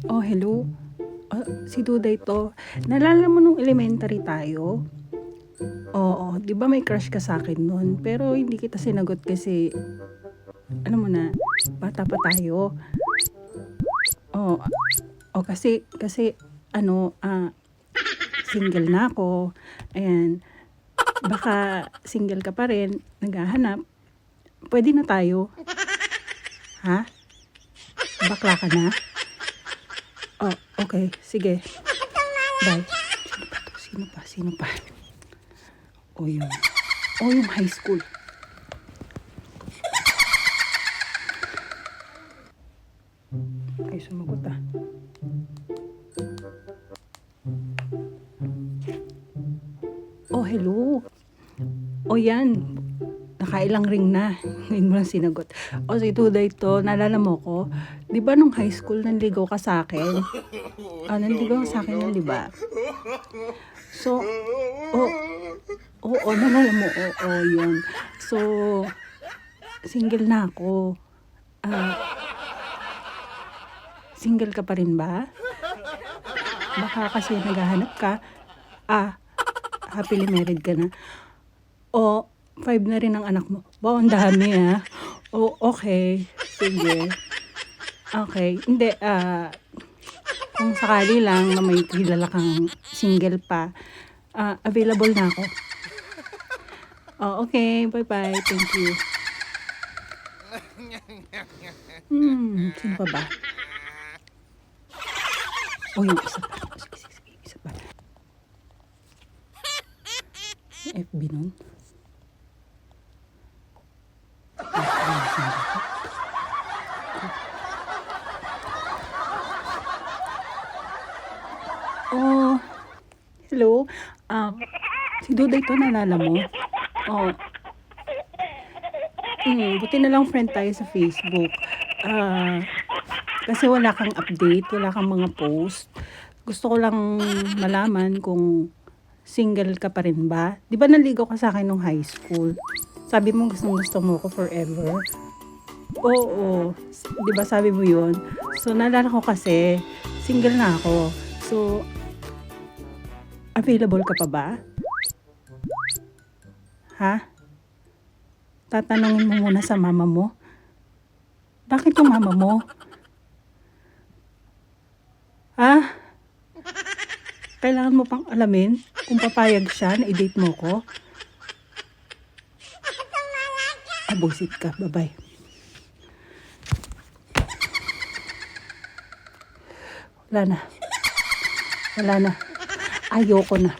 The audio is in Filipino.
Oh, hello. Si Duday 'to. Naalala mo nung elementary tayo? Oo, 'di ba may crush ka sa akin nun, pero hindi kita sinagot kasi alam mo na, bata pa tayo. Oo, kasi ano, single na ako, ayan. Baka single ka pa rin, naghahanap, puwede na tayo, ha? Bakla ka na? Oh, okey, sige, bye. Sino pa 'to? Sino pa? Oh, yung high school. Ay, sumagot, Oh, hello. Oh, yan, nakailang ring na, ngayon mo lang sinagot. Oh, si Duday 'to, naalala mo ko? 'Di ba nung high school nanligaw ka sa'kin? Nanligaw ka sa'kin nun, 'di ba? So, oh, oo, naalala mo, oo, yun. So, single na ako. Single ka pa rin ba? Baka kasi naghahanap ka. Happily married ka na. O 5 na rin ang anak mo. Wow, ang dami, Oh, okay, sige. Okay, hindi, kung sakali lang na may kilala kang single pa, available na ako. Oh, okay, bye-bye, thank you. Sino pa ba? Oh, yung isa pa. Sige, isa pa. Yung FB nun. Oh, hello. Si Duday 'to, naalala mo? Oh, buti na lang friend tayo sa Facebook. Kasi wala kang update, wala kang mga post. Gusto ko lang malaman kung single ka pa rin ba? 'Di ba naligaw ka sa'kin nung high school? Sabi mo gustong-gusto mo ko forever. Oo, 'di ba sabi mo 'yun? So naalala ko kasi single na ako. So, available ka pa ba? Ha? Tatanungin mo muna sa mama mo. Bakit yung mama mo? Ha? Kailangan mo pang alamin kung papayag siya na i-date mo ko? Buisit ka. Bye-bye. Wala na. Ayoko na.